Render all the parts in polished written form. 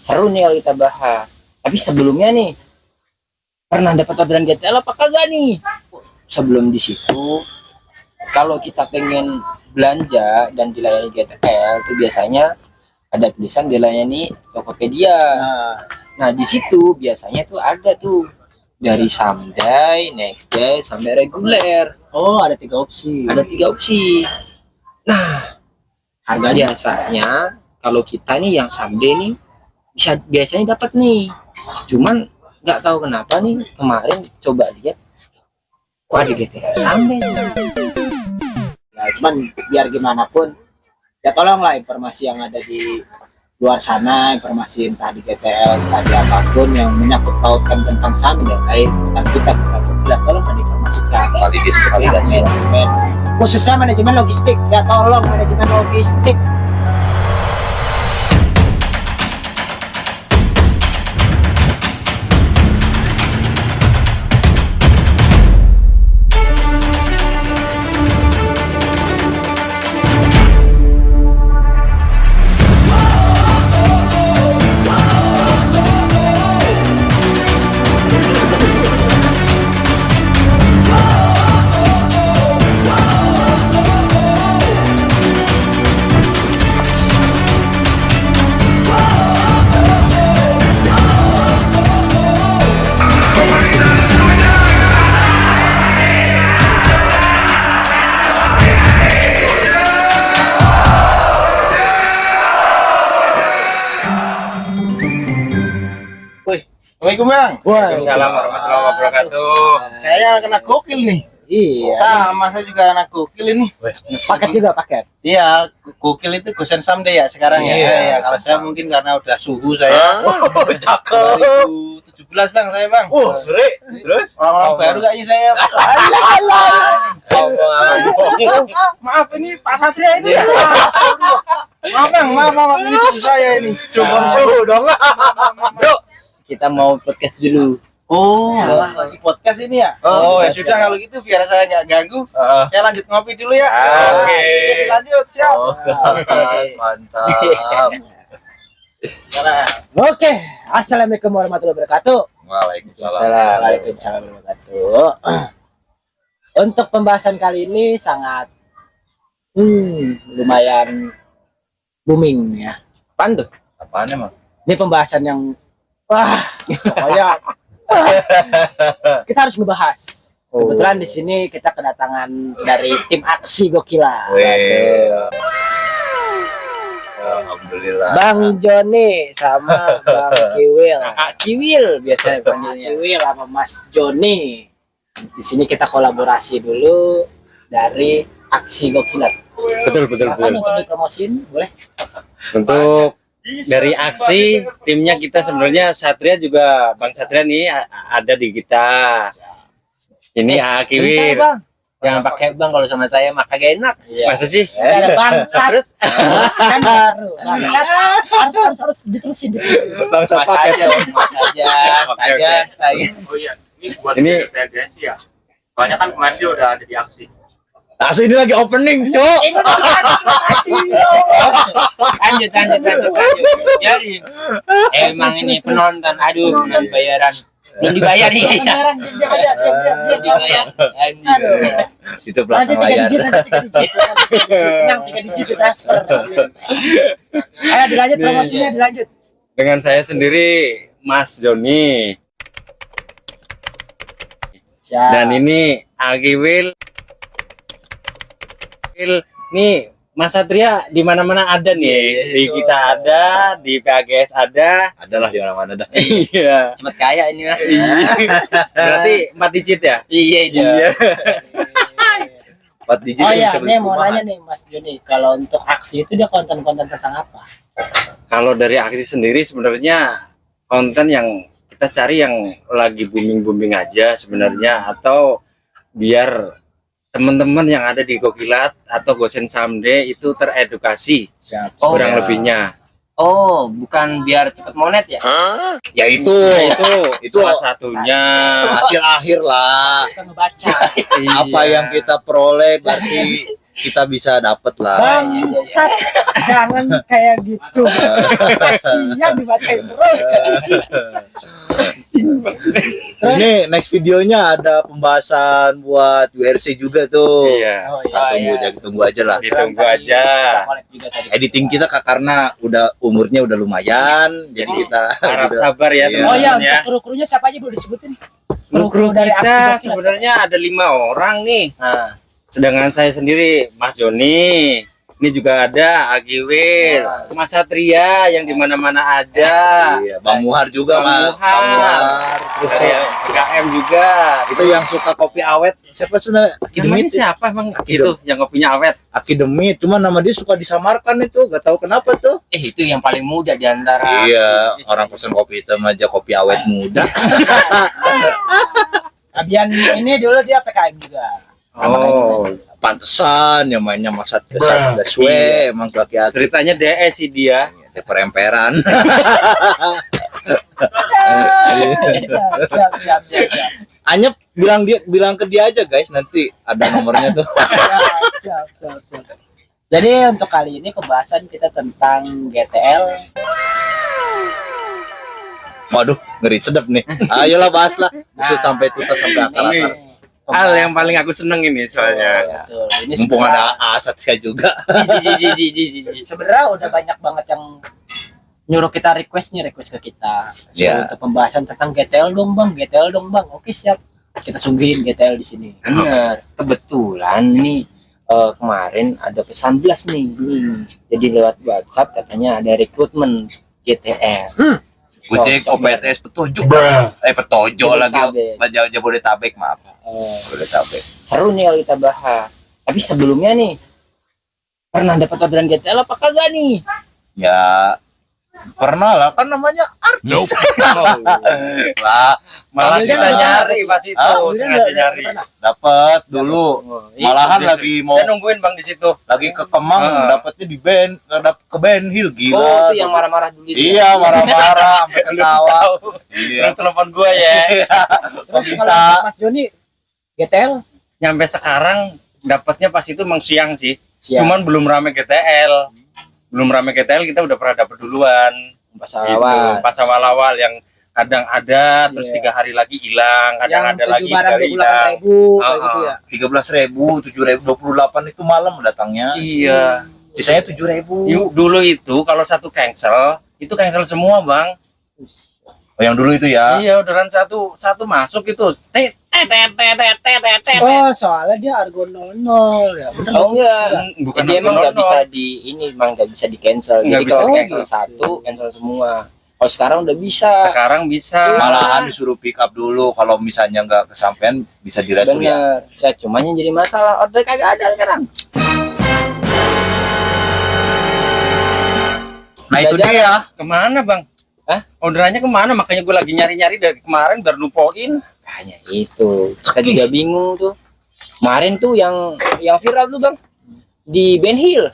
seru nih kalau kita bahas. Tapi sebelumnya nih, pernah dapat orderan GTL apa kagak nih? Sebelum di situ, kalau kita pengen belanja dan dilayani GTL itu biasanya ada tulisan dilayani Tokopedia. Nah, di situ biasanya tuh ada tuh dari someday, next day, sampai reguler. Oh, ada 3 opsi. Ada 3 opsi. Nah, Harganya? biasanya kalau kita nih yang someday nih biasanya dapat nih. Cuman nggak tahu kenapa nih kemarin coba lihat kok ada GTL someday. Ya, cuman biar gimana pun ya tolonglah informasi yang ada di luar sana, informasi entah di GTL, entah di apapun yang menyangkut pautkan tentang saham dan lain tentang kita bila tolong diinformasikan. Validasi. Manajemen, khususnya manajemen logistik, ya tolong manajemen logistik. Assalamualaikum Bang. Waalaikumsalam warahmatullahi wabarakatuh. Saya kena gokil nih. Iya. Sama saya juga anak gokil ini. Paket juga paket. Iya, gokil itu Gosen Someday ya sekarang ya. Iya, Ya, kalau saya mungkin karena udah suhu saya. Cakep. 2017 Bang saya Bang. Sri. Terus? Orang-orang baru kayaknya saya. Maaf ini Pak Satria itu ya. Maaf Bang, maaf ini suhu saya ini. Cuma suhu dong. Bro, kita mau podcast dulu. Oh, lagi podcast ini ya? Oh, ya sudah kalau gitu biar saya nggak ganggu. Saya lanjut ngopi dulu ya. Oke. Jadi lanjut, siap. Mantap. Oke, assalamualaikum warahmatullahi wabarakatuh. Waalaikumsalam. Waalaikumsalam warahmatullahi wabarakatuh. Untuk pembahasan kali ini sangat lumayan booming ya. Apaan tuh? Apaan emang? Ini pembahasan yang pokoknya kita harus ngebahas. Kebetulan di sini kita kedatangan dari tim aksi Gokila. Alhamdulillah. Bang Joni sama Bang Kiwil. Kakak Ciwil biasanya panggilnya. Kiwil sama Mas Joni. Di sini kita kolaborasi dulu dari aksi Gokila. Betul. Silakan untuk dipromosin, boleh? Untuk dari aksi timnya kita sebenarnya Satria juga Bang Satria nih ada di kita. Ini Akiwir. Bang. Jangan pakai Bang kalau sama saya mah kagak enak. Masa sih? Ada bangsat. Terus Kan seru. Bangsat harus diterusin. Bangsa Mas paket. aja, Mas aja. Astaga. Oh iya, ini buat Ini- PGSI ya. Soalnya kan kemarin dia udah ada di aksi. Asu ini lagi opening, Cok. Lanjut. Jadi emang ini penonton, aduh, penonton bayaran belum dibayar nih. Belum dibayar. Itu belakang layar. Yang 3 digit transfer. Ayo dilanjut promosinya, dilanjut. dengan saya sendiri Mas Joni dan ini Akiwil. Nih Mas Satria di mana-mana ada nih. Di kita ada, di PAGS ada. Adalah di mana-mana dah. Iya. Cepet kaya ini Mas. Berarti 4 digit ya? Iya. 4 digit Oh yang iya, bisa beli nih mau perumahan. nanya nih Mas Joni, kalau untuk aksi itu dia konten-konten tentang apa? Kalau dari aksi sendiri sebenarnya konten yang kita cari yang lagi booming aja sebenarnya, atau biar teman-teman yang ada di Gokilat atau Gosen Someday itu teredukasi Oh, kurang ya. lebihnya. Oh, bukan biar cepet monet ya? Ya itu. Itu salah satunya. Hasil akhir lah. Suka ngebaca. Apa yang kita peroleh berarti kita bisa dapet lah. Bangsat, jangan kayak gitu. Kasihan dibacain terus. Ini next videonya ada pembahasan buat WRC juga tuh. Iya. Oh Kita tunggu aja lah. Ditunggu aja. Collab juga tadi. Editing kita karena udah umurnya udah lumayan, jadi kita Harap gitu. sabar ya Iya. Oh ya, teman-teman ya. untuk kru-krunya siapa aja boleh disebutin? Kru dari aksi kita Gokil. sebenarnya ada 5 orang nih. Nah, Sedangkan saya sendiri, Mas Joni, ini juga ada Agiwil, Mas Satria yang di mana-mana ada. Iya, Bang Muhar juga, Bang Mas. Bang Muhar. Terus ada KM juga. Itu yang suka kopi awet. Siapa sudah Namanya Akidemit? siapa emang Akidem. itu yang kopinya awet? Akidemit, cuma nama dia suka disamarkan itu, gak tahu kenapa tuh. itu yang paling muda di antara. Iya, orang pesen kopi hitam aja kopi awet muda. Abian ini dulu dia PKM juga. Oh, Pantesan yang mainnya Mas Daswe, emang laki hati. ceritanya DS sih dia. Peremperan. Siap. Anyep bilang ke dia aja guys, nanti ada nomornya tuh. Siap. Jadi untuk kali ini pembahasan kita tentang GTL. Waduh, ngeri sedap nih. Ayolah bahaslah. Usut sampai tuntas sampai akar-akar. Hal yang paling aku seneng ini soalnya. Betul. Ini Mumpung ada Satria juga. sebenarnya udah banyak banget yang nyuruh kita request ke kita. Iya. Untuk pembahasan tentang GTL dong bang. Oke siap. Kita sungguhin GTL di sini. Bener, kebetulan nih kemarin ada pesan blast nih. Jadi lewat WhatsApp katanya ada rekrutmen GTL. Gojek OPTS petunjuk. Petojo lagi. Jabodetabek, maaf. Jabodetabek. Seru nih kalau kita bahas. Tapi sebelumnya nih, pernah dapat orderan GTL apa kagak nih? Ya pernah lah, kan namanya artis. Lah, Malah Kamu kita kan- nyari pas itu, sengaja nyari. dapat dulu. Malahan lagi mau Saya nungguin Bang di situ. lagi ke Kemang, dapatnya di band, ke band Hill Oh, gila. itu yang marah-marah dulu itu. Iya, marah-marah sampai ketawa. Iya. Terus telepon gue ya. Kok Terus bisa? kalau Mas Joni GTL Nyampe sekarang dapatnya pas itu emang siang sih. siap. Cuman belum rame GTL. Belum rame GTL kita udah pernah dapet duluan. Pas Gitu. awal. Pas awal-awal yang kadang ada terus Iya. 3 hari lagi hilang, kadang yang ada 7 lagi barang dari 28.000 kayak gitu ya. 13.000, 7.028 itu malam datangnya. Iya. Sisanya 7.000. Dulu itu kalau satu cancel, itu cancel semua, Bang. Oh, yang dulu itu ya. Iya, orderan satu masuk itu. Oh, soalnya dia Argo 00 ya. Bener Oh nggak sih? enggak. Bukan Jadi emang nggak 00. bisa emang nggak bisa di cancel. Nggak Jadi bisa kalau di-cancel. cancel satu, cancel semua. Kalau sekarang udah bisa. Sekarang bisa. Malahan disuruh pick up dulu, kalau misalnya nggak kesampean bisa diretur ya. Bener. Ya, cuman yang jadi masalah order kagak ada sekarang. Nah itu Udah dia. Kemana, Bang? Hah? Orderannya kemana? Makanya gue lagi nyari-nyari dari kemarin biar lupain. Kayaknya itu. Kita juga bingung tuh. Kemarin tuh yang viral tuh bang di Ben Hill.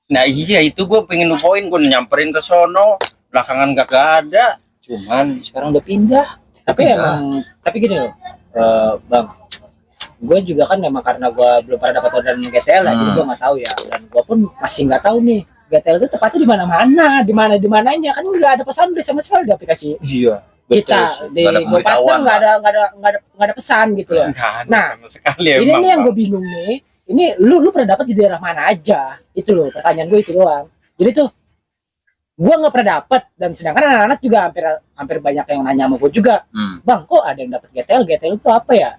Nah iya itu gue pengen lupain, gue nyamperin ke sono, belakangan gak ada. Cuman sekarang udah pindah. Tapi gini loh, bang, gue juga kan memang karena gue belum pernah dapat orderan GTL lah, jadi gue nggak tahu ya, dan gue pun masih nggak tahu nih GTL itu tepatnya di mananya kan nggak ada pesan udah sama sekali di aplikasi Iya. kita di Nggak ada GoPartner pemberitahuan, nggak ada pesan gitu loh. Nggak ada Nah, sama sekali Ini emang, nih yang Bang. gue bingung nih, ini lu pernah dapat di daerah mana aja? Itu loh pertanyaan gue itu doang. Jadi tuh gue nggak pernah dapat, dan sedangkan anak-anak juga hampir banyak yang nanya sama gue juga, bang kok ada yang dapat GTL itu apa ya?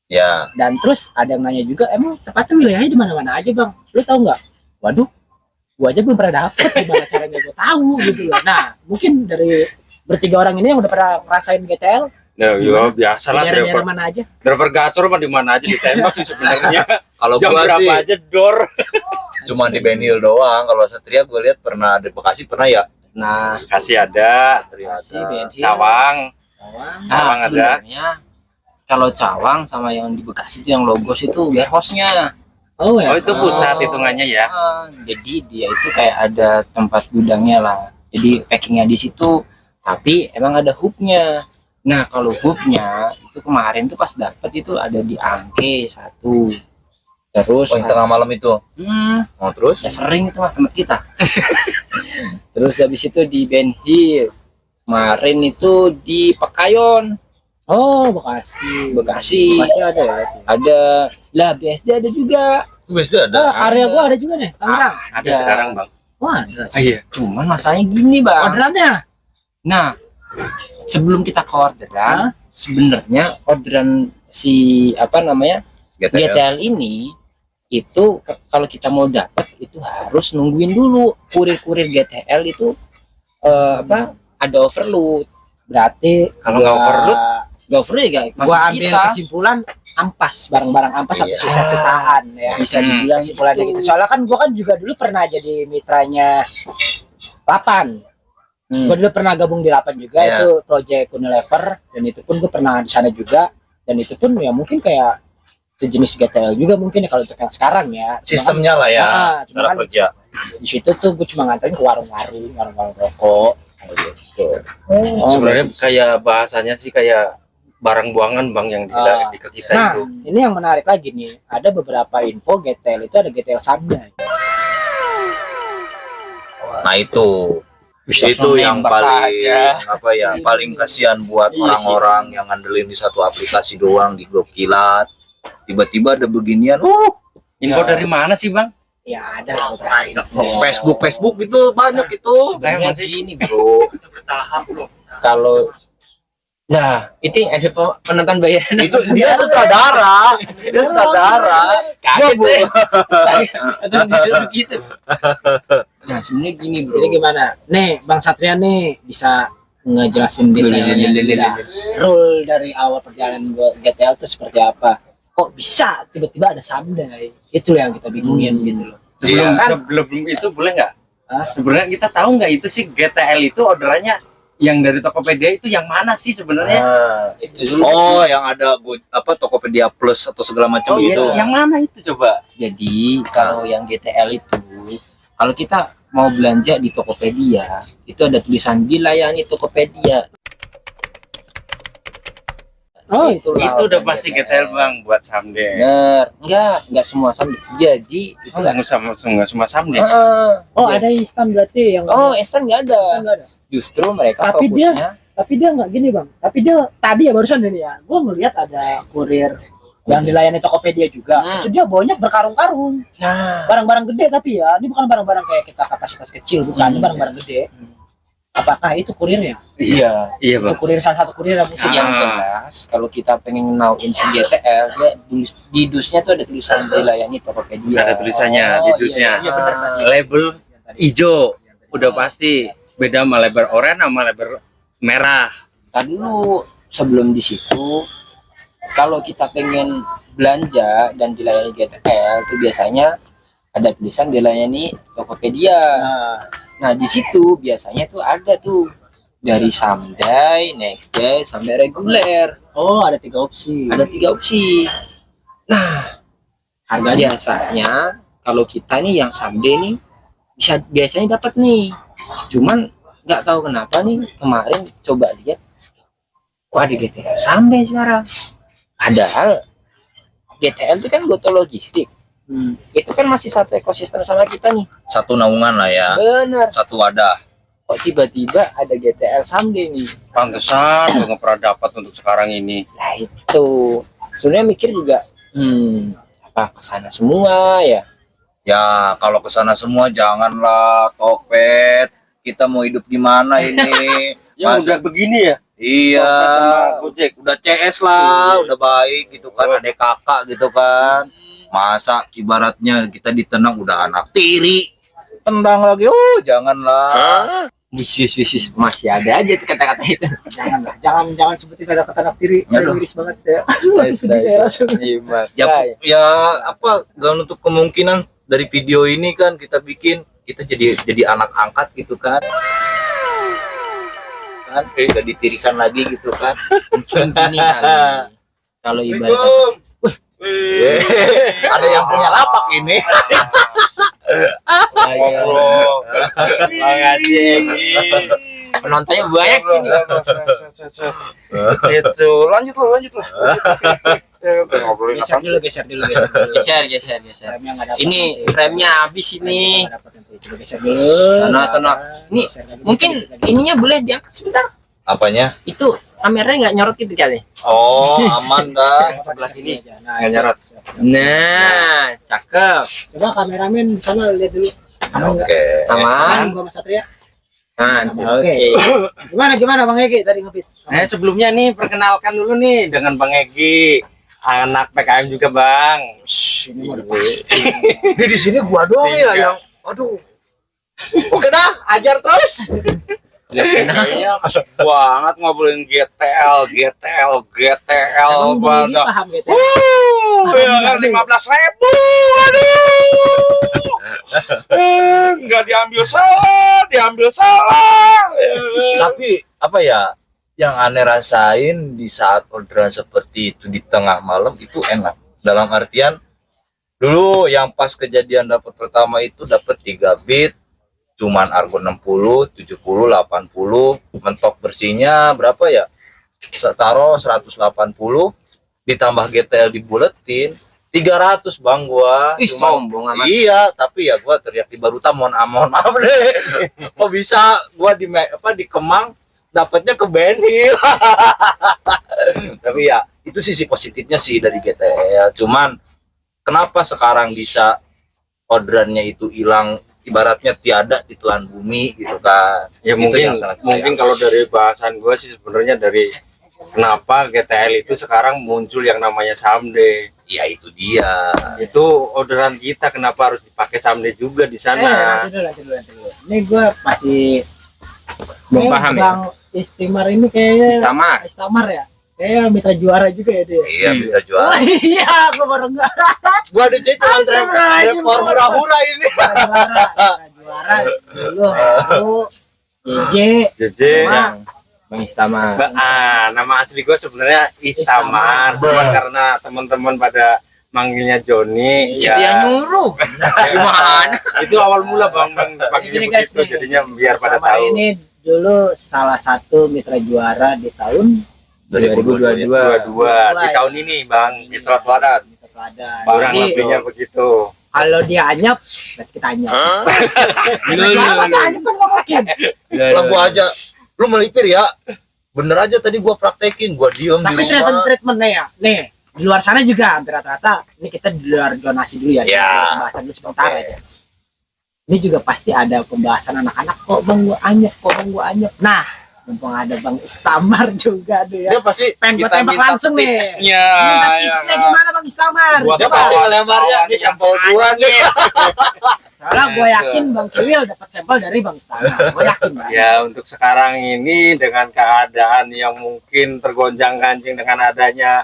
Ya. Dan terus ada yang nanya juga, emang tepatnya wilayahnya di mana-mana aja bang? Lu tahu nggak? Waduh, gue aja belum pernah dapet, gimana caranya gue tahu gitu loh. Nah, mungkin dari bertiga orang ini yang udah pernah ngerasain GTL, Ya, ya biasa lah, daerah-daerah driver mana aja? driver gacor mah di mana aja ditembak sih sebenarnya. Kalau Jam gua berapa sih aja door. cuma di Ben Hill doang. Kalau Satria gue lihat pernah di Bekasi pernah ya. Nah, Kasih ada, Si Ternyata. Ben Hill, Cawang. Cawang. Cawang ada. sebenarnya kalau Cawang sama yang di Bekasi itu yang logos itu warehouse-nya. Oh ya. Oh itu pusat hitungannya ya. Jadi dia itu kayak ada tempat gudangnya lah. Jadi packingnya di situ, tapi emang ada hubnya. Nah kalau hubnya itu kemarin tuh pas dapet itu ada di Angke 1. Terus Oh, yang tengah malam itu. Oh, terus? ya sering itu mah tempat kita. Terus habis itu di Ben Hill. Kemarin itu di Pekayon, Oh, Bekasi. Bekasi. Masih ada ya? Ada lah BSD ada juga. BSD ada. Area gua ada juga nih, Tangerang. Ada sekarang bang. Wah, ada. Iya. Cuman masalahnya gini bang. Orderannya? Nah sebelum kita ke orderan, sebenarnya orderan si apa namanya GTL. GTL ini itu kalau kita mau dapat itu harus nungguin dulu kurir-kurir GTL itu apa ada overload. Berarti Kalau nggak overload, Gak free gak? gua ambil kesimpulan ampas, barang-barang ampas atau Iya. sisa-sisaan ya. Bisa dibilang Kesimpulannya gitu. Soalnya kan gua kan juga dulu pernah jadi mitranya Lapan. Gua dulu pernah gabung di Lapan juga, Iya. itu project Unilever, dan itu pun gua pernah di sana juga, dan itu pun ya mungkin kayak sejenis GTL juga mungkin ya kalau untuk yang sekarang ya. Cuma Sistemnya lah ya, cuma cara kan kerja. di situ tuh gue cuma nganterin ke warung-warung rokok kayak gitu. sebenarnya kayak bahasanya sih kayak barang buangan bang yang di ke kita Nah, itu. ini yang menarik lagi nih, ada beberapa info GTL itu ada GTL Samdai. Nah, itu yang nembak paling aja. apa ya, paling kasihan buat Iya orang-orang yang ngandelin di satu aplikasi doang di Gokilat. Tiba-tiba ada beginian. Info Ya. dari mana sih bang? Ya ada lah beberapa info. Facebook itu banyak itu. Sebenarnya masih- gini bro, Itu bertahap loh. kalau nah itu ada penonton bayaran Itu dia sutradara. Dia sutradara. kaget Bu. deh. Langsung disuruh gitu. Nah sebenarnya gini bro, Jadi gimana? Nih Bang Satria nih bisa ngejelasin detailnya. Lelelelelelele. Rule dari awal perjalanan gua GTL itu seperti apa? Kok bisa tiba-tiba ada Samdai? Itu yang kita bingungin gitu loh. Sebelum Kan? sebelum itu boleh nggak? Hah? Sebenarnya kita tahu nggak itu sih GTL itu orderannya yang dari Tokopedia itu yang mana sih sebenarnya? Itu dulu. Oh, yang ada Tokopedia Plus atau segala macam Oh, itu. iya, yang mana itu coba? Jadi kalau yang GTL itu, kalau kita mau belanja di Tokopedia, itu ada tulisan dilayani Tokopedia. Oh, Itu udah pasti GTL bang buat Samde. Bener, enggak semua sama. Jadi itu Oh, nggak semua Samde. Oh, ada instan berarti yang Oh, instan nggak ada. instan nggak ada. Justru mereka Tapi fokusnya Tapi dia nggak gini bang. Tapi dia tadi ya barusan ini ya, gue melihat ada kurir yang dilayani Tokopedia juga. Hmm. Itu dia bawanya berkarung-karung. nah Barang-barang gede tapi ya, ini bukan barang-barang kayak kita kapasitas kecil, bukan. Ini barang-barang gede. Apakah itu kurirnya? iya Iya Itu bang. kurir salah satu kurir yang mungkin. yang jelas kalau kita pengen nauin si GTL dia di dusnya tuh ada tulisan dilayani Tokopedia. Ada tulisannya di dusnya. Iya benar. Label hijau udah pasti beda sama label oranye sama label merah. Tadi dulu sebelum di situ kalau kita pengen belanja dan dilayani GTL itu biasanya ada tulisan dilayani Tokopedia. Nah di situ biasanya tuh ada tuh dari Samdai, Next Day sampai reguler. Oh, ada 3 opsi. Ada 3 opsi. Nah Harganya biasanya kalau kita nih yang Samdai nih biasanya dapat nih. Cuman nggak tahu kenapa nih kemarin coba lihat kok ada GTL Samdai sekarang. Padahal GTL itu kan botol logistik. Itu kan masih satu ekosistem sama kita nih. Satu naungan lah ya. Bener. Satu wadah. Kok tiba-tiba ada GTL Samdai nih. Pantesan gue nggak pernah dapat untuk sekarang ini. Nah itu sebenarnya mikir juga apa kesana semua ya. Ya, kalau ke sana semua janganlah, Tokped. Kita mau hidup gimana ini? Ya Masa- udah begini ya. Iya. Sama Gojek. Udah CS lah, udah baik gitu kan, adek kakak gitu kan. Masa ibaratnya kita ditendang udah anak tiri. Tendang lagi, janganlah. Wis masih ada aja tuh kata-kata itu. jangan sebutin kata-kata anak tiri. Saya Aduh. miris banget saya. Langsung sedih saya langsung. Ya apa gak nutup kemungkinan dari video ini kan kita bikin kita jadi anak angkat gitu kan. Kan udah ditirikan lagi gitu kan. Mungkin gini kali. Kalau ibarat Ada yang punya lapak ini. saya penontonnya banyak sini. Itu lanjut lah. Ngobrolin Geser apa? dulu, geser dulu, geser dulu. Geser. Remnya nggak dapet Ini nanti. remnya habis ini. Nggak dapet nanti. Coba geser dulu. Sono. Ini Geser lagi, mungkin dikit lagi. ininya boleh diangkat sebentar. Apanya? Itu kameranya nggak nyorot gitu kali. Oh, aman dah. Sebelah sini. Nah, Nggak nyorot. siap. Nah, cakep. Coba kameramen di sana lihat dulu. Aman nggak? Oke. Aman. Gua sama Satria. Oke. Gimana Bang Egi tadi ngebit? Sebelumnya nih perkenalkan dulu nih dengan Bang Egi, anak PKM juga Bang. Ini mau udah pasti. Ini di sini gua doang ya yang aduh. Oke dah, ajar terus. Kayaknya asik banget ngobrolin GTL Emang Bang Egi pada. paham gitu. Ya kan 15.000, nggak diambil salah. Tapi apa ya? Yang aneh rasain di saat orderan seperti itu di tengah malam itu enak. Dalam artian dulu yang pas kejadian dapat pertama itu dapat 3 bit cuman argo 60, 70, 80, mentok bersihnya berapa ya? Taruh 180 ditambah GTL dibuletin 300 Bang gua. Ih, sombong amat. Iya, tapi ya gua teriak di Baruta mohon maaf deh. Kok bisa gua di Kemang dapatnya ke Benhil. Tapi ya itu sisi positifnya sih dari GTL. Cuman kenapa sekarang bisa orderannya itu hilang ibaratnya tiada di telan bumi gitu kan. Ya Itu mungkin yang sangat disayangkan. kalau dari bahasan gue sih sebenarnya dari kenapa GTL itu sekarang muncul yang namanya someday. Ya itu dia. Itu orderan kita kenapa harus dipakai someday juga di sana. Nanti dulu. Ini gue masih Belum kayaknya paham ya? Bang Istimar ini kayaknya Istamar. ya. Kayaknya mitra juara juga ya dia. Iya bisa jual. Oh iya, gue baru enggak. Gua ada cek cuma repor murah-murah ini. Juara dulu, baru JJ, JJ. sama Bang Istamar. Nama asli gue sebenarnya Istamar, cuma karena teman-teman pada manggilnya Joni. Siapa yang nyuruh? Gimana? Itu awal mula bang panggilnya Ini guys, begitu, nih. jadinya biar pada Istamar tahu. ini dulu salah satu mitra juara di tahun 2022. 22 di tahun ini bang, Mitra Teladan. Mitra Teladan. Kurang Jadi, lebihnya begitu. kalau dia anyap, berarti kita anyap. Lu Masa anyap kan nggak mungkin. Lah gua aja lu melipir ya. Bener aja tadi gua praktekin, gua diem Tapi di rumah. treatmentnya ya, nih di luar sana juga hampir rata-rata. Ini kita di luar donasi dulu ya, Ya. pembahasan dulu sebentar aja. Ini juga pasti ada pembahasan anak-anak. Kok bang gua anyep? Nah, mumpung ada Bang Istamar juga tuh ya. Dia pasti Pengen gua kita tembak minta langsung nih. tipsnya, Minta ya tipsnya kan? gimana Bang Istamar? Buat dia Coba. pasti ngelemparnya di sampel gua nih. Soalnya gue yakin Bang Kiwil dapat sampel dari Bang Istamar. Gue yakin Bang. Ya untuk sekarang ini dengan keadaan yang mungkin tergonjang-ganjing dengan adanya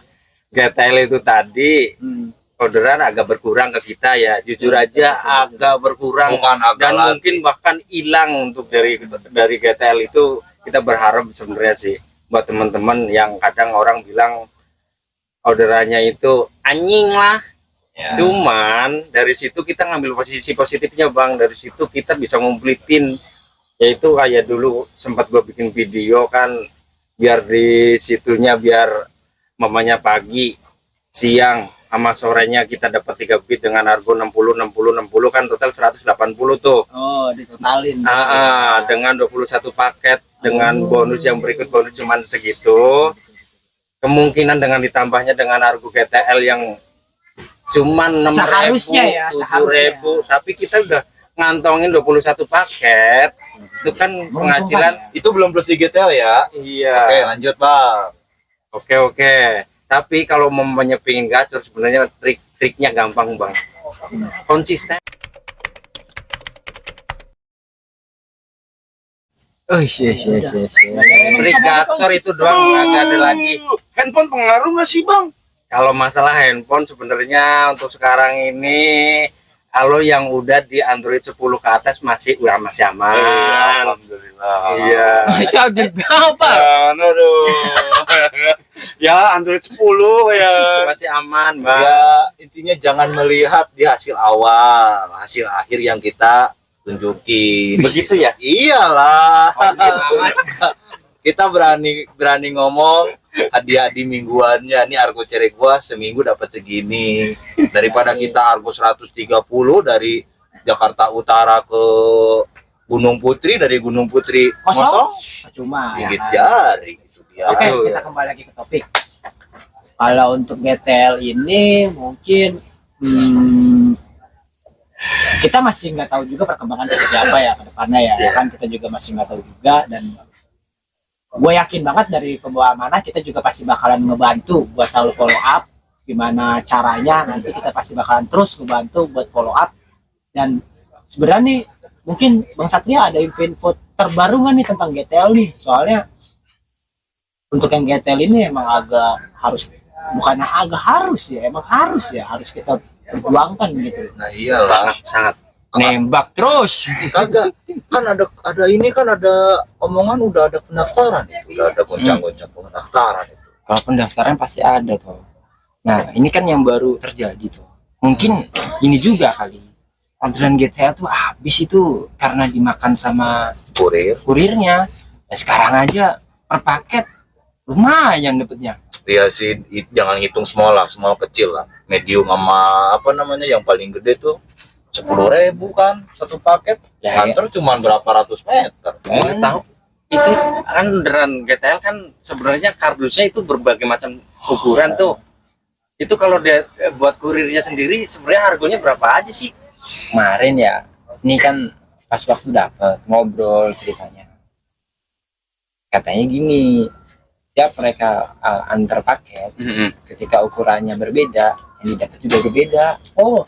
GTL itu tadi, orderan agak berkurang ke kita ya. Jujur aja agak berkurang. Bukan agak Dan lagi. mungkin bahkan hilang untuk dari GTL itu. Kita berharap sebenarnya sih buat teman-teman yang kadang orang bilang orderannya itu anjing lah. Ya. Cuman dari situ kita ngambil posisi positifnya bang. Dari situ kita bisa ngumpulin, yaitu kayak dulu sempat gue bikin video kan, biar di situnya biar mamanya pagi, siang, sama sorenya kita dapat 3 bit dengan argo 60 kan total 180 tuh. Oh, ditotalin. Dengan 21 paket dengan bonus yang berikut bonus cuman segitu. Kemungkinan dengan ditambahnya dengan argo GTL yang cuman 6.000, Seharusnya ya, 7.000, tapi kita udah ngantongin 21 paket. Itu kan penghasilan. Itu belum plus di GTL ya. Iya. Oke, lanjut, Bang. Oke. Tapi kalau mau menyepingin gacor sebenarnya triknya gampang bang. Konsisten. Oh iya. Trik gacor itu doang, nggak ada lagi. Handphone pengaruh nggak sih bang? Kalau masalah handphone sebenarnya untuk sekarang ini, kalau yang udah di Android 10 ke atas masih aman. Alhamdulillah. Iya. Itu update berapa? Aduh. Ya Android 10 ya. Masih aman bang. Ya, intinya jangan melihat di hasil awal, hasil akhir yang kita tunjukin. Begitu ya? Iyalah. Kita berani ngomong hadiah-hadiah mingguannya. Nih argo cerek gua seminggu dapat segini. Daripada kita argo 130 dari Jakarta Utara ke Gunung Putri, dari Gunung Putri Kosong? Cuma ya. gigit jari gitu dia. Oke, kita kembali lagi ke topik. Kalau untuk GTL ini mungkin kita masih nggak tahu juga perkembangan seperti apa ya ke depannya ya. Kan kita juga masih nggak tahu juga, dan gue yakin banget dari pembawa amanah kita juga pasti bakalan ngebantu buat selalu follow up gimana caranya. Nanti kita pasti bakalan terus ngebantu buat follow up. Dan sebenarnya nih mungkin Bang Satria ada info terbaru nggak nih tentang GTL nih? Soalnya untuk yang GTL ini emang bukannya agak harus ya, emang harus kita perjuangkan gitu. Nah iyalah. Sangat. Nembak terus. Kagak, kan ada ini kan ada omongan udah ada pendaftaran, udah ada goncang-goncang pendaftaran itu. Kalau pendaftaran pasti ada tuh. Nah, ini kan yang baru terjadi tuh. Mungkin ini juga kali. Orderan GTA tuh habis itu karena dimakan sama kurirnya. Nah, sekarang aja per paket lumayan dapetnya. Iya sih, jangan ngitung small lah, small kecil lah. Medium sama apa namanya yang paling gede tuh 10.000 kan satu paket. Ya, Nganter cuma berapa ratus meter. Boleh tahu itu kan orderan GTL kan sebenarnya kardusnya itu berbagai macam ukuran tuh. Itu kalau dia buat kurirnya sendiri sebenarnya harganya berapa aja sih? Kemarin ya, ini kan pas waktu dapet ngobrol ceritanya. Katanya gini, tiap mereka antar paket, ketika ukurannya berbeda, yang didapat juga berbeda. Oh,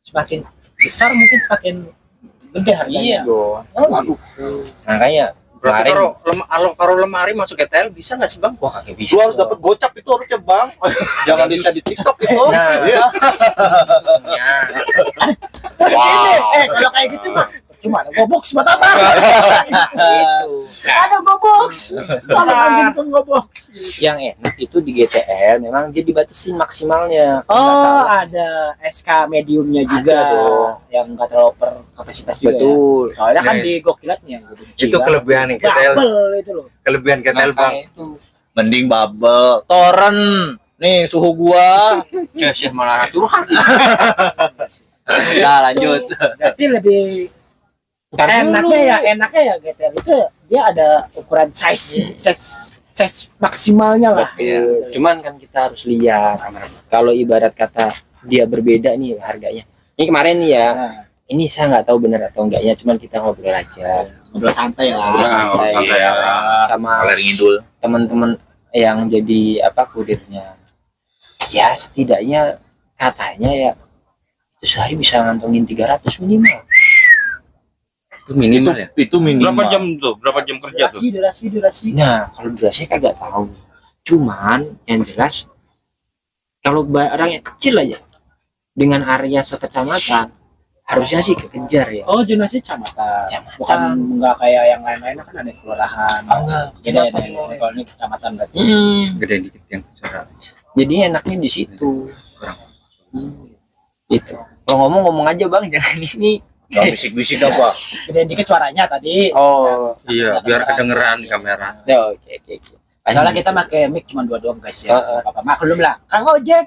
semakin besar mungkin semakin gede harganya. Iya dong. Oh, waduh. Makanya Berarti kemarin kalau lemari masuk GTL bisa nggak sih bang? wah kagak bisa. Lu harus dapat gocap itu harusnya bang. Jangan bisa di TikTok itu. Nah. Iya. Ya. Terus ini, kalau kayak gitu mah cuma ada gobox buat apa? Gitu. Ada gobox. Kalau kayak gitu gobox. Yang enak itu di GTL memang dia dibatasin maksimalnya. Nggak Oh, salah. ada SK mediumnya juga Ada dong. yang nggak terlalu per kapasitas juga. Ya. Betul. Soalnya kan Ya, di Gokilat nih yang gue benci Itu banget. kelebihan yang GTL. Bubble itu loh. Kelebihan GTL bang. Makanya itu Mending bubble. Toren. Nih suhu gua. Syekh malah curhat. Ya lanjut. Berarti lebih enaknya ya GTL itu dia ada ukuran size maksimalnya lah. Betul. Cuman kan kita harus lihat kalau ibarat kata dia berbeda nih harganya. Ini kemarin nih ya, Nah, ini saya nggak tahu benar atau enggaknya, cuman kita ngobrol aja ngobrol santai lah. Ngobrol santai. santai ya. sama Kaler ngidul. teman-teman yang jadi kurirnya. Ya setidaknya katanya ya itu sehari bisa ngantongin 300 minimal. Itu minimal ya. Itu minimal. Berapa jam tuh? Berapa jam kerja tuh? Durasi. Nah, kalau durasinya kagak tahu. Cuman yang jelas kalau barang yang kecil aja dengan area sekecamatan harusnya sih kekejar ya. Oh, zonasi kecamatan. Kecamatan. Bukan enggak kayak yang lain-lain kan ada kelurahan. Oh, enggak, Jadi ada kecamatan. kalau ini kecamatan berarti. Gede dikit yang besar. Jadi enaknya di situ. Itu. Kalau ngomong aja bang, jangan ini. Jangan bisik-bisik apa. Gedein dikit suaranya tadi. Oh, Iya, biar kedengeran di kamera. ya, oke. Soalnya kita pakai mic cuma dua doang guys ya. Heeh. Apa maklum lah. Kang Ojek.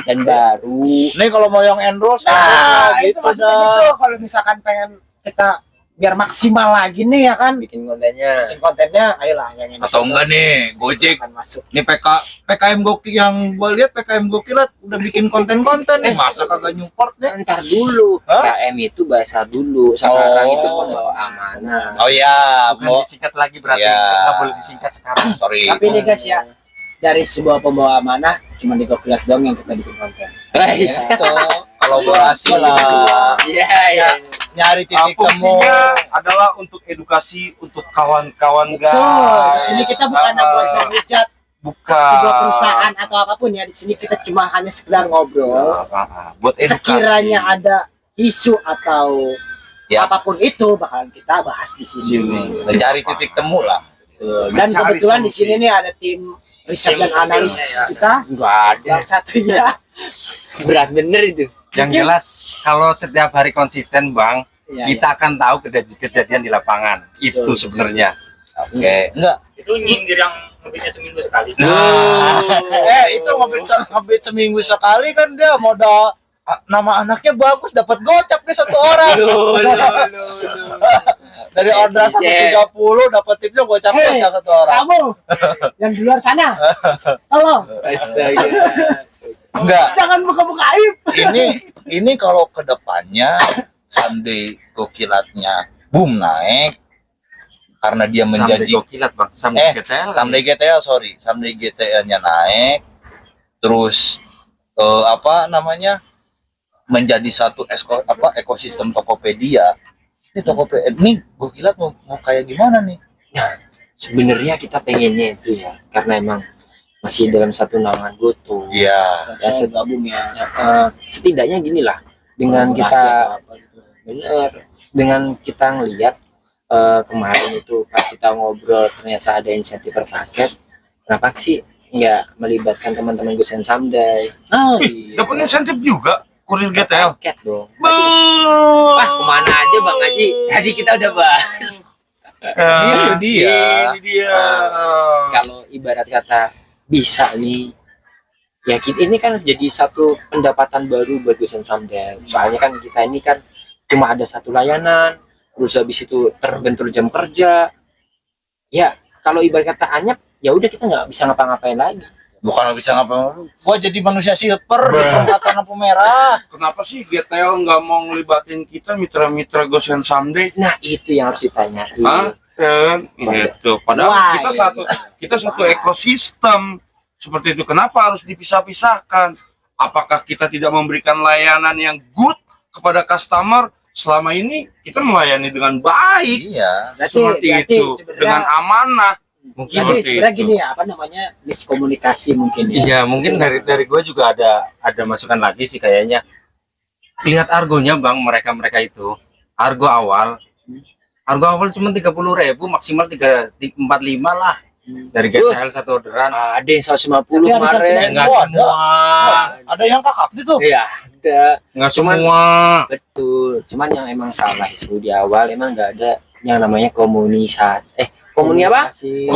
Dan baru. Nih kalau mau yang endorse Nah, itu gitu maksudnya dah. gitu. Kalau misalkan pengen kita biar maksimal lagi nih ya kan, Bikin kontennya. bikin kontennya, ayolah yang ini. Atau enggak nih, Gojek. Akan masuk. Nih PKM Gokil yang gua lihat PKM Gokilat udah bikin konten-konten nih. Masa kagak nyupport deh. Ntar dulu. Hah? KM itu bahasa dulu. Sekarang Oh. itu pembawa amanah. Oh iya, Bukan disingkat lagi berarti. Iya. Nggak boleh disingkat sekarang. sorry. Tapi nih guys ya, dari sebuah pembawa amanah cuma di Gokilat doang yang kita bikin konten. Guys. Itu kolaborasi lah. Iya. Nyari titik temu. Fungsinya adalah untuk edukasi untuk kawan-kawan Betul. Di sini kita bukan buat menghujat bukan sebuah perusahaan atau apapun ya. Di sini kita cuma hanya sekedar ngobrol. buat edukasi. Sekiranya ada isu atau Ya. apapun itu bakalan kita bahas di sini. Mencari titik temu lah. Betul. Dan Mencari kebetulan di solusi. sini nih ada tim riset dan analis kita. Enggak ada. Yang satunya Berat bener itu. Yang Mungkin- jelas kalau setiap hari konsisten bang, Iya, kita akan tahu kejadian di lapangan. Itu Betul. sebenarnya. Oke, enggak. Itu nyindir yang ngebitnya seminggu sekali. Nah, Itu ngebit seminggu sekali kan dia modal nama anaknya bagus dapat gocap nih satu orang. Dari order 130 dapat tipnya gocap-gocap satu orang. Kamu yang di luar sana, tolong Enggak. jangan buka-buka aib. Ini kalau kedepannya Sunday gokilatnya boom naik karena dia menjadi gokilat bang, sampai GTL. Someday GTL-nya naik, terus menjadi satu ekosistem Tokopedia. Ini Tokopedia, ini gokilat mau kayak gimana nih? Sebenarnya kita pengennya itu ya, karena emang masih dalam satu naungan Goto. Iya. Ya, Gabung ya. setidaknya gini lah, dengan Kolaborasi kita atau apa gitu. bener, dengan kita ngelihat kemarin itu pas kita ngobrol ternyata ada insentif per paket, kenapa sih nggak melibatkan teman-teman Gusen Someday? Oh iya. Dapat insentif juga kurir GTL. Paket dong. Wah, kemana aja Bang Haji? Tadi kita udah bahas. Itu dia. Ini dia. Kalau ibarat kata bisa nih, ya ini kan jadi satu pendapatan baru buat Gusen Someday. Soalnya kan kita ini kan cuma ada satu layanan, terus habis itu terbentur jam kerja. Ya kalau ibarat kata anyap, ya udah kita nggak bisa ngapa-ngapain lagi. Bukan bisa ngapain. Gua jadi manusia silver di perempatan lampu merah. Kenapa sih GTL nggak mau ngelibatin kita mitra-mitra Gosen Someday? Nah itu yang harus ditanyain. Hah? Kan gitu. Padahal Wah, kita satu ekosistem seperti itu. Kenapa harus dipisah-pisahkan? Apakah kita tidak memberikan layanan yang good kepada customer? Selama ini kita melayani dengan baik, Iya. seperti berarti itu, sebenarnya- dengan amanah. Mungkin Jadi Seperti sebenarnya itu. gini ya, apa namanya, miskomunikasi mungkin ya. Iya, mungkin dari gue juga ada masukan lagi sih kayaknya. Lihat argonya bang, mereka itu argo awal cuma 30.000, maksimal 345 lah dari GTL satu orderan. ada yang 150 Tapi ada kemarin. 150. Enggak Oh, semua, Ada yang kakak itu. Iya ada, enggak Cuman- semua. betul. Cuman yang emang salah itu di awal emang nggak ada yang namanya komunikasi. Komunikasi.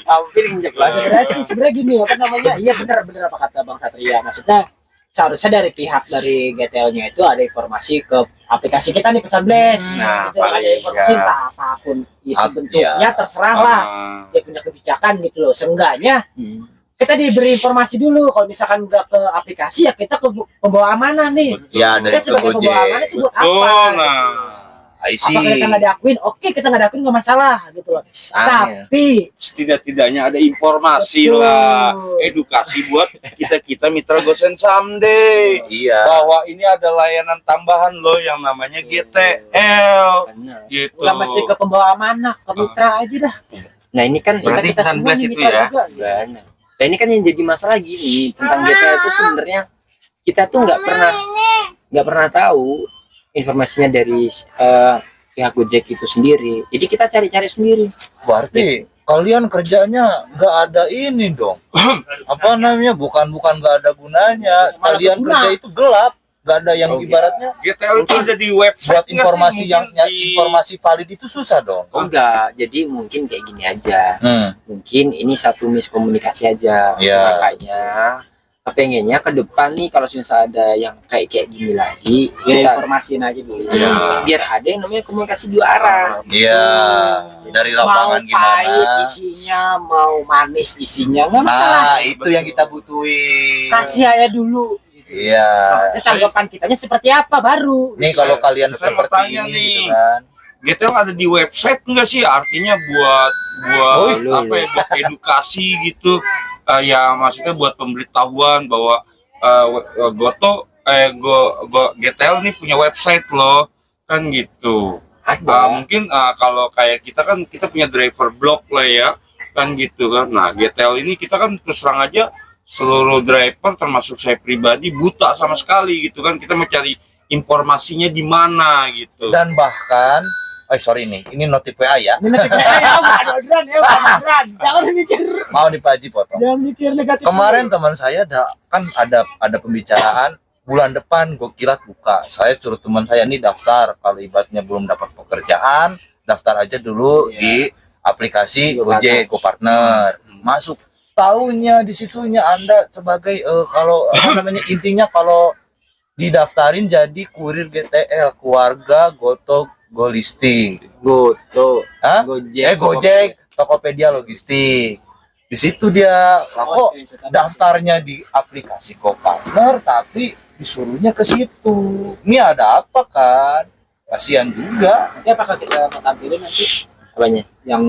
Hampir injek lagi. Sebenarnya gini, apa namanya, iya benar apa kata Bang Satria. Maksudnya seharusnya dari pihak dari GTL-nya itu ada informasi ke aplikasi kita nih, Pesan Blast. Nah, Gitu, ada paling, informasi ya. entah apapun itu Iya. bentuknya, terserah lah. Dia punya kebijakan gitu loh. Seenggaknya kita diberi informasi dulu. Kalau misalkan nggak ke aplikasi, ya kita ke pembawa amanah nih. Ya, dari Kita sebagai Gojek. pembawa amanah itu buat apa? Betul, gitu. nah. I Apa kita nggak diakuin? Oke, kita nggak diakuin nggak masalah gitu loh. Aneh. Tapi Setidak-tidaknya ada informasi Betul. lah, edukasi buat kita mitra Gosen Someday. Iya. Bahwa ini ada layanan tambahan loh yang namanya GTL Benar. gitu. nggak mesti ke pembawa amanah, ke mitra aja dah. Nah ini kan Berarti Kita Pesan semua Blast nih itu mitra ya. juga. benar. Nah ini kan yang jadi masalah gini tentang GTL itu sebenarnya kita tuh nggak pernah tahu informasinya dari pihak Gojek itu sendiri. Jadi kita cari-cari sendiri. Berarti kalian kerjanya nggak ada ini dong. Apa namanya? Bukan nggak ada gunanya. Malah Kalian berguna. kerja itu gelap. Nggak ada yang Oh, ibaratnya GTL itu ada di website buat nggak sih? informasi Mungkin yang di- informasi valid itu susah dong. Enggak. Jadi mungkin kayak gini aja. Mungkin ini satu miskomunikasi aja. Iya. Makanya pengennya ke depan nih kalau misalnya ada yang kayak gini lagi, Ya kita informasiin aja dulu. biar ada yang namanya komunikasi dua arah. Iya. Dari Mau lapangan pahit gimana? isinya, mau manis isinya, nggak masalah. Nah, itu yang kita butuhin. Kasih aja dulu. Iya. Nanti tanggapan kitanya seperti apa baru. Nih kalau kalian Saya mau seperti tanya ini nih. gitu kan. GTL ada di website enggak sih? Artinya buat Oh, apa ya, buat edukasi gitu. Ya maksudnya buat pemberitahuan bahwa GTL nih punya website loh, kan gitu. Ada. Mungkin kalau kayak kita kan kita punya driver blog lah ya, kan gitu kan. Nah GTL ini kita kan terus terang aja seluruh driver termasuk saya pribadi buta sama sekali gitu kan. Kita mencari informasinya di mana gitu. Dan bahkan sorry nih, ini notif WA ya. Ini nanti kayak ya, bukan orderan ya, bukan orderan. Jangan mikir, Mau nih Pak Haji potong. jangan mikir negatif. Kemarin teman saya kan ada pembicaraan bulan depan Gokilat buka, saya suruh teman saya nih daftar, kalau ibaratnya belum dapat pekerjaan daftar aja dulu Iya. di aplikasi Go Gojek Go Partner, masuk tahunya di situnya Anda sebagai kalau apa namanya, intinya kalau didaftarin jadi kurir GTL, keluarga Goto Golistik. Goto, Hah? Gojek, Gojek Tokopedia Logistik. Di situ dia lah, kok daftarnya di aplikasi GoPartner tapi disuruhnya ke situ. Ini ada apa kan? Kasihan juga. Nanti apakah kita mau tampilin nanti apanya? yang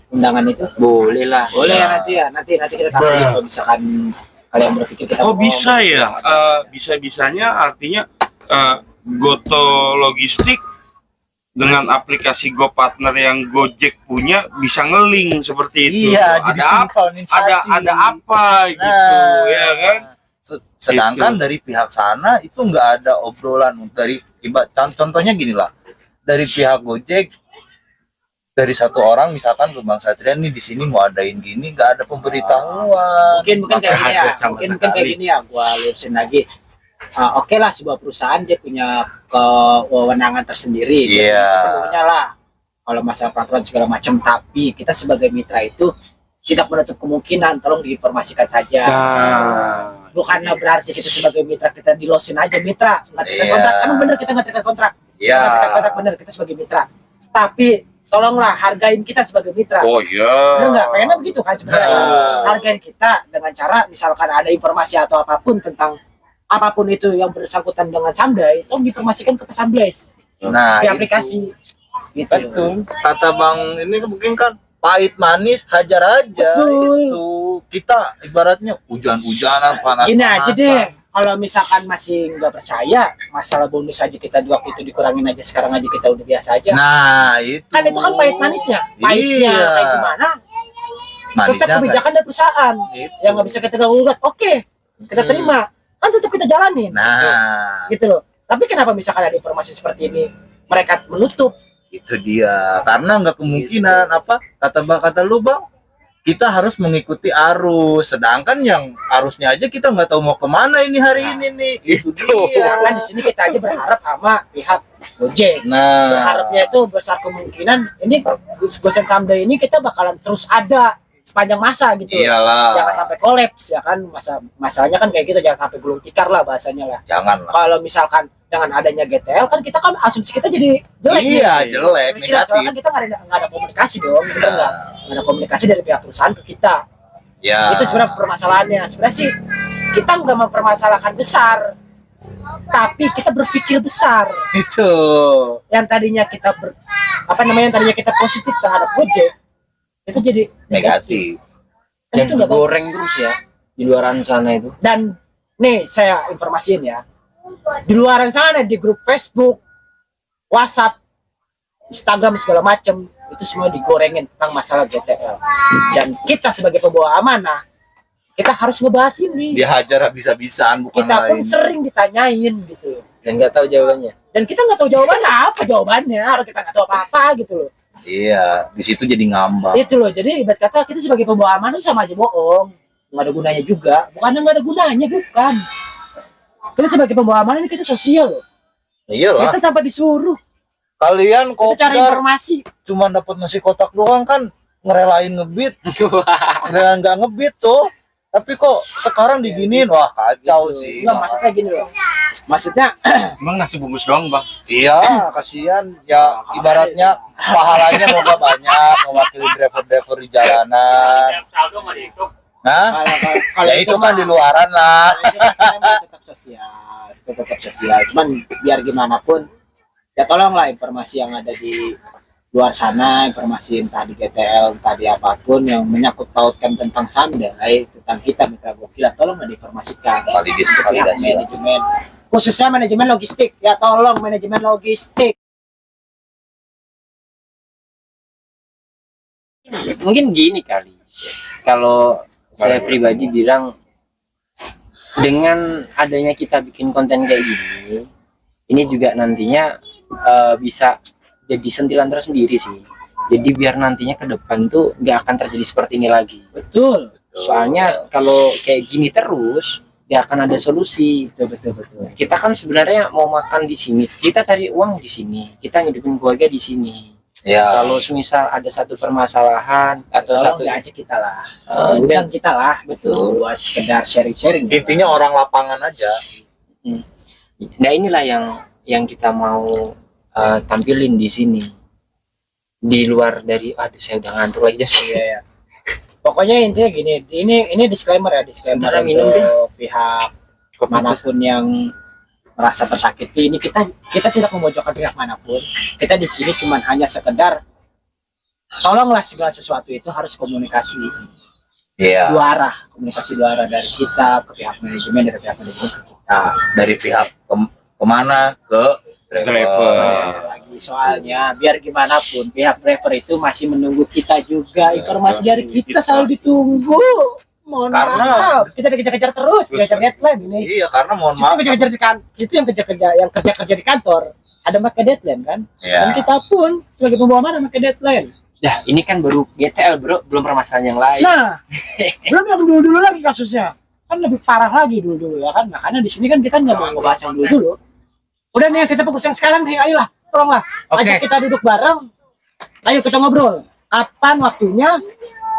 undangan itu? Boleh lah. Boleh ya nanti ya. Nanti kita tampilin kalau misalkan kalian berpikir kita Oh mau bisa ya, ngomong. bisa-bisanya artinya Goto Logistik dengan aplikasi Go Partner yang Gojek punya bisa ngeling seperti itu. Iya, jadi ada sinkronisasi. ada apa gitu, Nah, ya kan? sedangkan dari pihak sana itu nggak ada obrolan dari contohnya gini lah, dari pihak Gojek, dari satu orang misalkan ke Bang Satria nih di sini mau adain gini, nggak ada pemberitahuan. Mungkin kayak gini ya. ada sama Mungkin kayak sekali. gini ya. Gua lurusin lagi. Oke lah, sebuah perusahaan dia punya kewenangan tersendiri. Dia Iya. sepenuhnya lah kalau masalah peraturan segala macam. Tapi kita sebagai mitra itu tidak menutup kemungkinan, tolong diinformasikan saja. Bukannya berarti kita sebagai mitra kita dilosin aja mitra, nggak terikat Iya. kontrak. Emang bener kita nggak terikat kontrak. Iya. Nggak terikat kontrak, bener kita sebagai mitra. Tapi tolonglah hargain kita sebagai mitra. Oh iya. Bener nggak? Pengennya begitu kan sebenarnya. Nah. Hargain kita dengan cara misalkan ada informasi atau apapun tentang apapun itu yang bersangkutan dengan Samdai, tolong diinformasikan ke pesan Blaze Nah, di itu. aplikasi. Gitu. Betul. Kata Bang ini mungkin kan pahit manis hajar aja. Betul. Itu kita ibaratnya hujan-hujanan, panas-panasan. Ini aja deh, kalau misalkan masih nggak percaya, masalah bonus aja kita di waktu itu dikurangin aja, sekarang aja kita udah biasa aja. Nah, itu. Kan itu kan pahit manisnya. Pahitnya Iya. kayak gimana? Manisnya Tetap kebijakan dari perusahaan. Gitu. Yang nggak bisa kita gugat, oke, kita terima. Kan tetap kita jalanin. Nah, Gitu loh. Tapi kenapa misalkan ada informasi seperti ini, mereka menutup? itu dia. Karena nggak kemungkinan apa kata lu Bang, kita harus mengikuti arus. Sedangkan yang arusnya aja kita nggak tahu mau kemana ini hari ini nih. Itu dia. Kan di sini kita aja berharap sama pihak Gojek. Nah, Berharapnya itu besar kemungkinan ini Gosen Samdai ini kita bakalan terus ada sepanjang masa gitu. iyalah. Jangan sampai kolaps ya kan, masalahnya kan kayak gitu, jangan sampai gulung tikar lah bahasanya lah. Jangan lah. Kalau misalkan dengan adanya GTL kan kita kan asumsi kita jadi jelek Iya, nih. jelek, Pemikiran, soalnya negatif. kan kita nggak ada komunikasi dong, bener nggak? Nggak ada komunikasi dari pihak perusahaan ke kita. Ya. Itu sebenarnya permasalahannya. Sebenarnya sih kita nggak mempermasalahkan besar, tapi kita berpikir besar. Itu. Yang tadinya kita yang tadinya kita positif terhadap Gojek, kita jadi Negatif. Kan Dan itu nggak digoreng terus ya di luaran sana itu. Dan nih saya informasiin ya, di luaran sana di grup Facebook, WhatsApp, Instagram segala macam itu semua digorengin tentang masalah GTL. Dan kita sebagai pembawa amanah, kita harus ngebahas ini. Dihajar habis-habisan bukan Kita pun lain. sering ditanyain gitu. Dan nggak tahu jawabannya. Dan kita nggak tahu jawabannya apa jawabannya, harus kita nggak tahu apa-apa gitu loh. Iya, di situ jadi ngambang. Itu loh, jadi ibarat kata kita sebagai pembawa amanah sama aja bohong. Nggak ada gunanya juga. Bukannya nggak ada gunanya, bukan. Kita sebagai pembawa amanah ini kita sosial loh. Iyalah. Kita tanpa disuruh. Kalian Kita cari kopdar informasi. cuma dapat nasi kotak doang kan, ngerelain ngebit. Nggak ngebit tuh. Tapi kok sekarang diginiin, wah kacau sih. Enggak, maksudnya gini loh. Maksudnya Emang nasi bungkus doang bang? Iya, kasihan. Ya ibaratnya pahalanya moga banyak mewakili driver-driver di jalanan. Saldo nggak dihitung. Nah, kalau ya itu kan di luaran lah. tetap sosial, kita tetap sosial. Cuman biar gimana pun, ya tolonglah informasi yang ada di luar sana, informasi entah di GTL, entah di apapun yang menyangkut pautkan tentang Samdai, tentang kita mitra Gokilat, tolonglah diinformasikan. Validasi, Ke pihak validasi lah. manajemen, khususnya manajemen logistik. Ya tolong manajemen logistik. Mungkin gini kali. Kalau saya pribadi bilang dengan adanya kita bikin konten kayak gini, ini juga nantinya bisa jadi sentilan tersendiri sih. Jadi biar nantinya ke depan tuh nggak akan terjadi seperti ini lagi. Betul. Soalnya kalau kayak gini terus, dia akan ada solusi. betul. Kita kan sebenarnya mau makan di sini, kita cari uang di sini, kita ngidupin keluarga di sini. Ya. Kalau semisal ada satu permasalahan atau Tolong satu diajak kita lah, udah undang kita lah, betul. buat sekedar sharing-sharing. Intinya orang lapangan aja. Nah inilah yang kita mau tampilin di sini. Di luar dari, aduh saya udah ngantuk lagi sih. Iya. Pokoknya intinya gini, ini disclaimer ya, disclaimer Sebentar, minum untuk pihak manapun yang merasa tersakiti. Ini kita tidak memojokkan pihak manapun. Kita di sini cuman hanya sekedar tolonglah segala sesuatu itu harus komunikasi Iya. dua arah, komunikasi dua arah dari kita ke pihak manajemen, dari pihak manajemen ke kita. Dari pihak kemana ke driver. Lagi soalnya biar gimana pun pihak driver itu masih menunggu kita juga, informasi dari kita selalu ditunggu. Mohon Karena- maaf, kita dikejar-kejar terus, kejar deadline ini. Iya, karena mohon Situ maaf. kejar-kejar di kantor, itu yang kerja di kantor. Ada pakai deadline kan? Dan Ya. kita pun sebagai pembawa mana pakai deadline. Nah ini kan baru GTL bro, belum permasalahan yang lain. Nah, belum yang dulu-dulu lagi kasusnya. Kan lebih parah lagi dulu-dulu ya kan. Makanya di sini kan kita nggak mau ngebahas yang dulu-dulu. Udah nih kita fokus yang sekarang nih, ayolah, tolonglah. Ajak kita duduk bareng. Ayo kita ngobrol. Kapan waktunya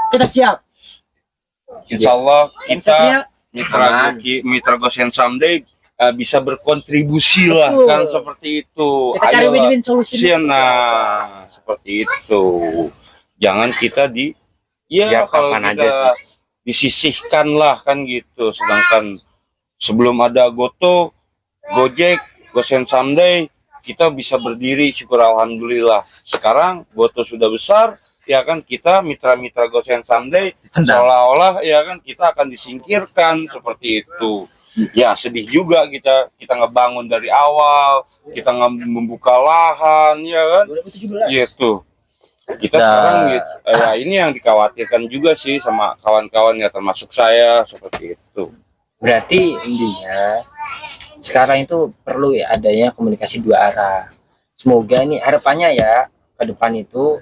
kita siap. Insya Allah Dan kita Satria, Mitra Gosen Someday bisa berkontribusi lah Betul. kan seperti itu. kita cari Ayolah. win-win solution. Nah, seperti itu. Jangan kita Siap kalau kapan kita aja disisihkan lah kan gitu. Sedangkan sebelum ada Goto, Gojek, Gosen Someday, kita bisa berdiri, syukur alhamdulillah. Sekarang Goto sudah besar, ya kan, kita mitra-mitra Gosen Someday seolah-olah ya kan kita akan disingkirkan seperti itu. Ya sedih juga kita ngebangun dari awal, kita membuka lahan ya kan 2017. gitu. Kita Nah. sekarang gitu, ya ini yang dikhawatirkan juga sih sama kawan-kawan ya, termasuk saya seperti itu. Berarti intinya sekarang itu perlu ya adanya komunikasi dua arah. Semoga nih harapannya ya ke depan itu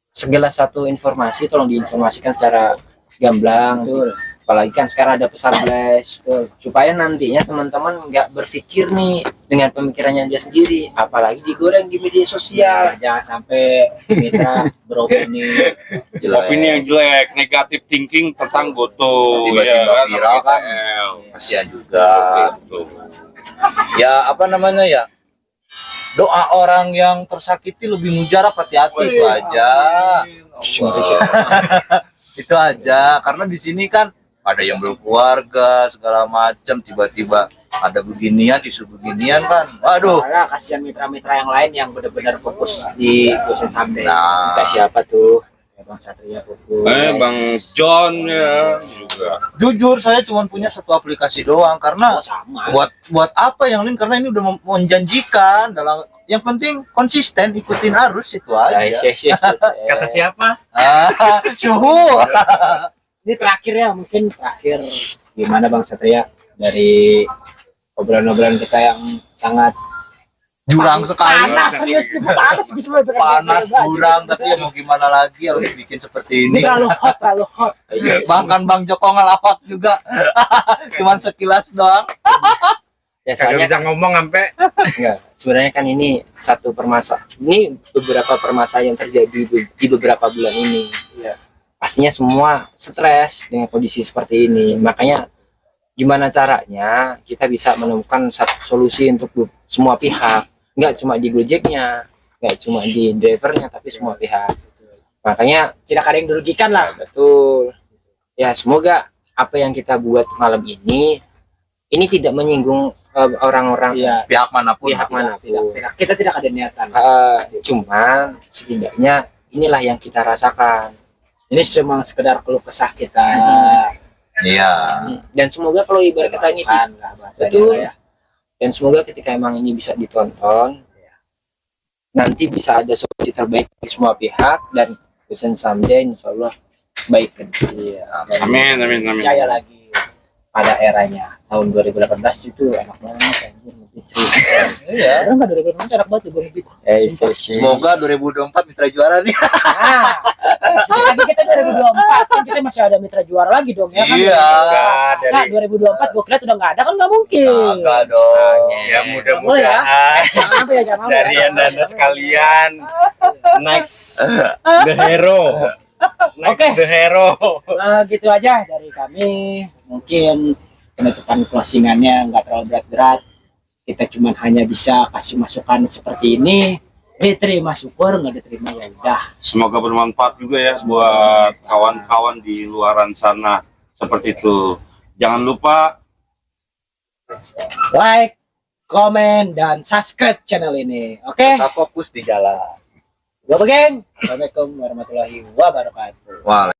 segala satu informasi tolong diinformasikan secara gamblang. Betul. Apalagi kan sekarang ada pesan flash, supaya nantinya teman-teman nggak berpikir nih dengan pemikirannya dia sendiri, apalagi digoreng di media sosial. Jangan sampai mitra beropini. Opini yang jelek, negatif thinking tentang Goto, Tiba-tiba viral kan. GTL. Kasihan juga. Gitu. Ya apa namanya ya? Doa orang yang tersakiti lebih mujarab, hati-hati itu aja. Itu aja, karena di sini kan ada yang berkeluarga segala macam, tiba-tiba ada beginian, isu beginian kan. Waduh. Soalnya kasihan mitra-mitra yang lain yang benar-benar fokus di Gosen Someday. Nah, Kayak siapa tuh? Ya, Bang Satria fokus. Bang John ya juga. jujur saya cuma punya satu aplikasi doang karena Oh, sama. buat apa yang lain, karena ini udah menjanjikan, dalam yang penting konsisten ikutin arus itu aja. Kata siapa? Suhu. Ini terakhir ya, mungkin terakhir gimana Bang Satria dari obrolan-obrolan kita yang sangat Jurang sekali. panas, serius nih, panas bisa Panas, jurang, tapi ya mau gimana lagi, harus bikin seperti Ini ini. terlalu hot. Bahkan Bang Joko ngelawak juga. Cuman sekilas doang. Ya Kagak soalnya bisa ngomong sampai enggak, sebenarnya kan ini satu permasalahan. Ini beberapa permasalahan yang terjadi di beberapa bulan ini. Iya. Pastinya semua stres dengan kondisi seperti ini. Makanya gimana caranya kita bisa menemukan satu solusi untuk semua pihak. Enggak cuma di Gojeknya, enggak cuma di drivernya, tapi semua pihak. Makanya Tidak ada yang dirugikan lah. betul. Ya semoga apa yang kita buat malam ini tidak menyinggung orang-orang Iya. Pihak manapun. pihak manapun. Kita tidak ada niatan. Cuman setidaknya inilah yang kita rasakan. Ini cuma sekedar keluh kesah kita. Iya. Dan semoga kalau ibarat kata ini Masukan lah bahasanya Betul. lah ya. dan semoga ketika emang ini bisa ditonton nanti bisa ada solusi terbaik bagi semua pihak dan Gosen Someday insya Allah baik kan. Iya. Dan Amin. Jaya lagi pada eranya tahun 2018 itu enak banget anjir. Iya. Orang nggak 2018 enak banget tuh gue ngebit. Semoga 2024 mitra juara nih. Nah, lagi kita 2024 kan kita masih ada mitra juara lagi dong ya kan? Iya. Masa 2024 gue kelihat udah nggak ada kan nggak mungkin. Agak dong. Ya Boleh ya? mudah-mudahan Jangan apa ya jangan apa. dari anda sekalian next the hero. Next Oke. the hero. Gitu aja dari kami. Mungkin penutupan closingannya nggak terlalu berat-berat. Kita cuma hanya bisa kasih masukan seperti ini. Diterima syukur, nggak diterima ya udah. Semoga bermanfaat juga ya buat kawan-kawan di luaran sana seperti itu. Jangan lupa Like, komen, dan subscribe channel ini. Oke? Kita fokus di jalan. Gua Begeng. Assalamualaikum warahmatullahi wabarakatuh. Wah.